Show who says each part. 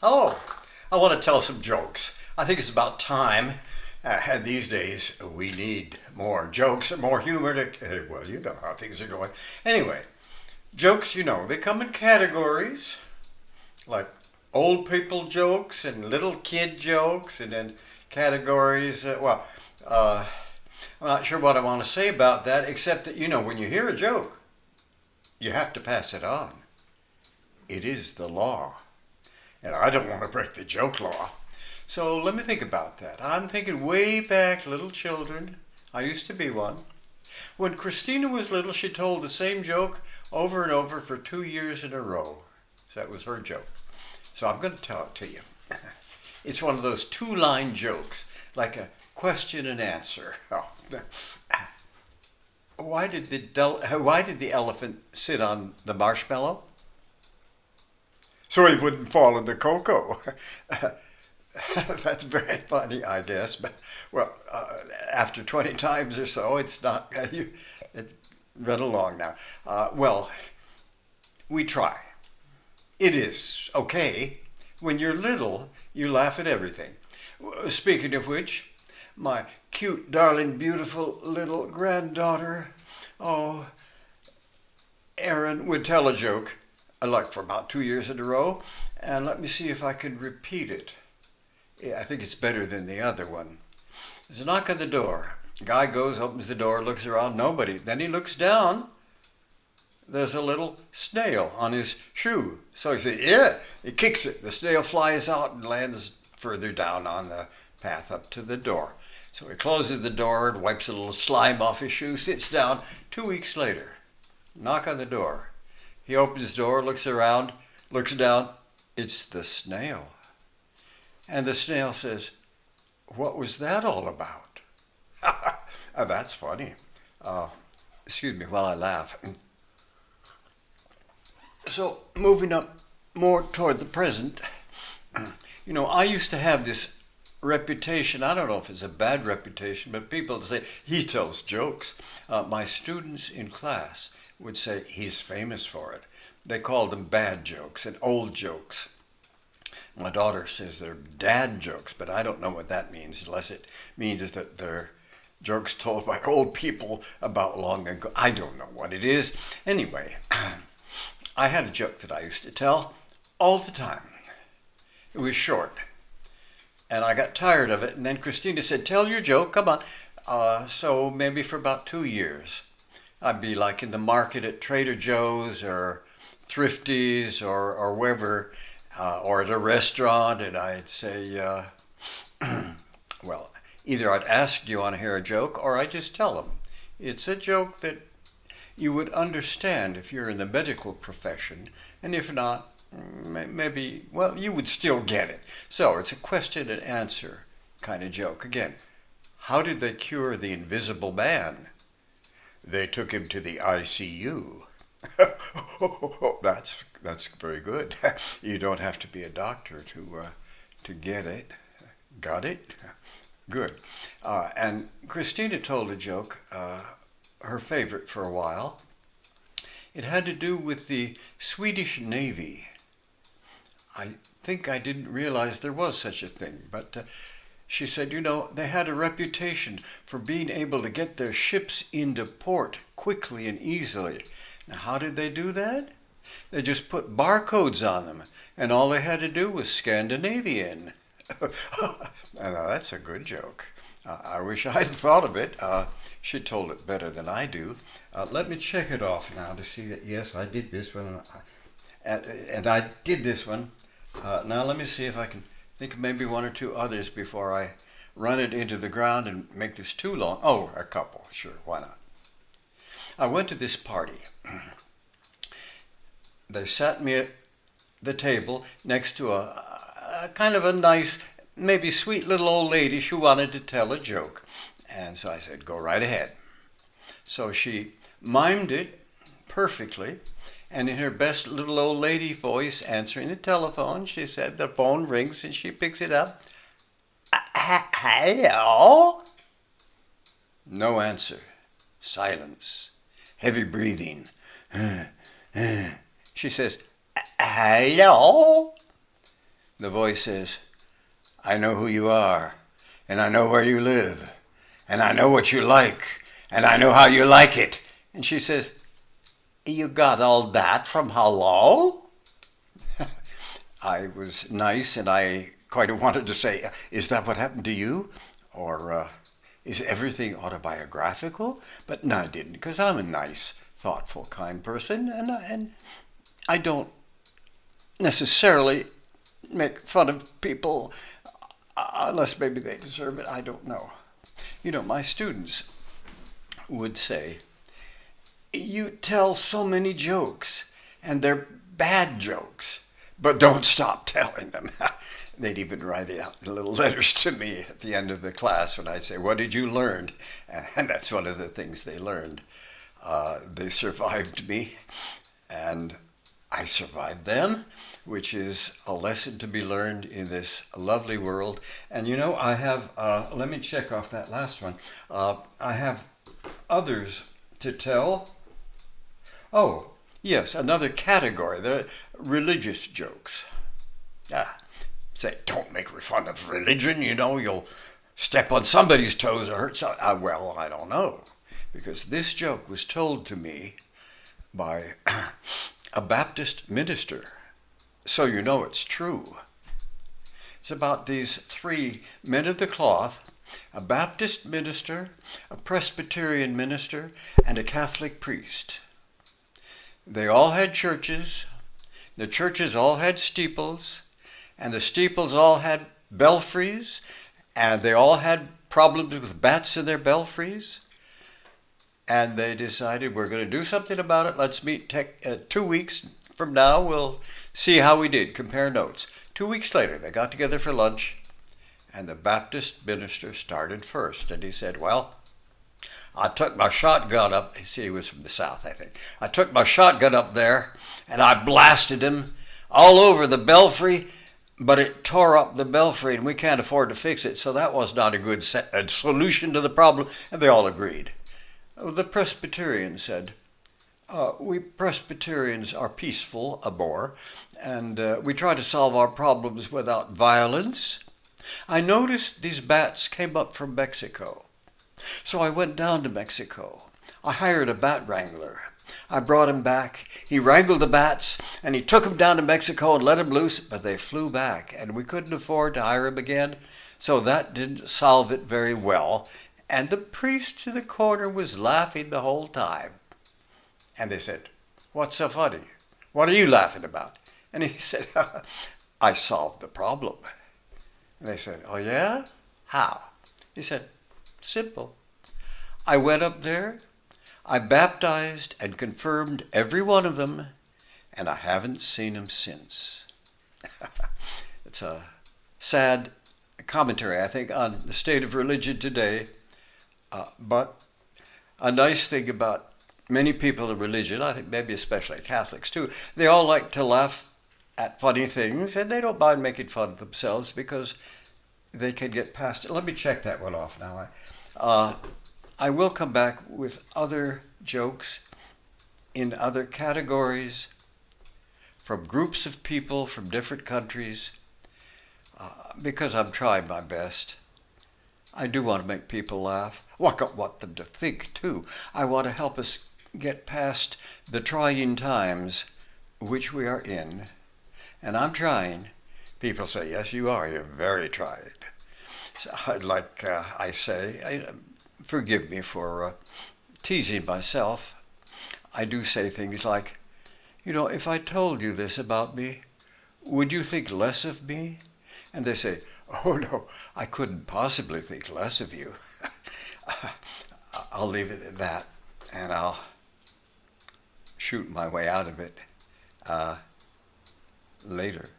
Speaker 1: Hello. I want to tell some jokes. I think it's about time. And these days, we need more jokes and more humor to, well, you know how things are going. Anyway, jokes, they come in categories like old people jokes and little kid jokes, and then categories. I'm not sure what I want to say about that, except that, when you hear a joke, you have to pass it on. It is the law. And I don't want to break the joke law. So let me think about that. I'm thinking way back, little children. I used to be one. When Christina was little, she told the same joke over and over for 2 years in a row. So that was her joke. So I'm going to tell it to you. It's one of those two-line jokes, like a question and answer. Why did the elephant sit on the marshmallow? So he wouldn't fall in the cocoa. That's very funny, I guess. But after 20 times or so, it's not. It run along now. We try. It is okay. When you're little, you laugh at everything. Speaking of which, my cute, darling, beautiful little granddaughter, oh, Erin, would tell a joke, like for about 2 years in a row, and let me see if I can repeat it. Yeah, I think it's better than the other one. There's a knock on the door. Guy goes, opens the door, looks around, nobody. Then he looks down. There's a little snail on his shoe. So he says, yeah, he kicks it. The snail flies out and lands further down on the path up to the door. So he closes the door and wipes a little slime off his shoe, sits down. 2 weeks later, knock on the door. He opens the door, looks around, looks down. It's the snail. And the snail says, what was that all about? That's funny. Excuse me while I laugh. So, moving up more toward the present, I used to have this reputation. I don't know if it's a bad reputation, but people say, he tells jokes. My students in class would say he's famous for it. They called them bad jokes and old jokes. My daughter says they're dad jokes, but I don't know what that means, unless it means that they're jokes told by old people about long ago. I don't know what it is. Anyway, I had a joke that I used to tell all the time. It was short, and I got tired of it, and then Christina said, tell your joke, come on. So maybe for about 2 years, I'd be like in the market at Trader Joe's or Thrifty's or wherever, or at a restaurant, and I'd say, either I'd ask, do you want to hear a joke, or I'd just tell them. It's a joke that you would understand if you're in the medical profession, and if not, maybe, you would still get it. So it's a question and answer kind of joke. Again, how did they cure the invisible man? They took him to the ICU. That's very good. You don't have to be a doctor to get it. Got it? Good. And Christina told a joke, her favorite for a while. It had to do with the Swedish Navy. I think I didn't realize there was such a thing, but she said, they had a reputation for being able to get their ships into port quickly and easily. Now, how did they do that? They just put barcodes on them, and all they had to do was Scandinavian. Now, that's a good joke. I wish I'd thought of it. She told it better than I do. Let me check it off now to see that, yes, I did this one. And I did this one. Now, let me see if I can think of maybe one or two others before I run it into the ground and make this too long. Oh, a couple. Sure, why not? I went to this party. They sat me at the table next to a kind of a nice, maybe sweet little old lady who wanted to tell a joke. And so I said, go right ahead. So she mimed it perfectly, and in her best little old lady voice, answering the telephone, she said, the phone rings and she picks it up. Hello? No answer. Silence. Heavy breathing. She says, hello? The voice says, I know who you are, and I know where you live, and I know what you like, and I know how you like it. And she says, you got all that from hello? I was nice, and I quite wanted to say, is that what happened to you? Or is everything autobiographical? But no, I didn't, because I'm a nice, thoughtful, kind person, and I don't necessarily make fun of people unless maybe they deserve it. I don't know. You know, my students would say, you tell so many jokes, and they're bad jokes, but don't stop telling them. They'd even write it out in little letters to me at the end of the class when I'd say, what did you learn? And that's one of the things they learned. They survived me, and I survived them, which is a lesson to be learned in this lovely world. And you know, I have, let me check off that last one. I have others to tell. Oh, yes, another category, the religious jokes. Say, don't make fun of religion, you know, you'll step on somebody's toes or hurt something. Well, I don't know, because this joke was told to me by a Baptist minister, so you know it's true. It's about these three men of the cloth, a Baptist minister, a Presbyterian minister, and a Catholic priest. They all had churches, the churches all had steeples, and the steeples all had belfries, and they all had problems with bats in their belfries. And they decided, we're going to do something about it. Let's meet 2 weeks from now. We'll see how we did, compare notes. 2 weeks later, they got together for lunch, and the Baptist minister started first. And he said, well, I took my shotgun up. See, he was from the South, I think. I took my shotgun up there, and I blasted him all over the belfry, but it tore up the belfry, and we can't afford to fix it. So that was not a good solution to the problem, and they all agreed. The Presbyterian said, we Presbyterians are peaceful, and we try to solve our problems without violence. I noticed these bats came up from Mexico. So I went down to Mexico. I hired a bat wrangler. I brought him back. He wrangled the bats, and he took them down to Mexico and let them loose, but they flew back, and we couldn't afford to hire him again, so that didn't solve it very well. And the priest in the corner was laughing the whole time. And they said, what's so funny? What are you laughing about? And he said, I solved the problem. And they said, oh yeah? How? He said, simple. I went up there, I baptized and confirmed every one of them, and I haven't seen them since. It's a sad commentary, I think, on the state of religion today. But a nice thing about many people in religion, I think maybe especially Catholics too, they all like to laugh at funny things, and they don't mind making fun of themselves because they can get past it. Let me check that one off now. I will come back with other jokes in other categories from groups of people from different countries because I'm trying my best. I do want to make people laugh. I want them to think too. I want to help us get past the trying times which we are in. And I'm trying. People say, yes, you are. You're very trying. So I say, forgive me for teasing myself. I do say things like, you know, if I told you this about me, would you think less of me? And they say, oh no, I couldn't possibly think less of you. I'll leave it at that, and I'll shoot my way out of it later.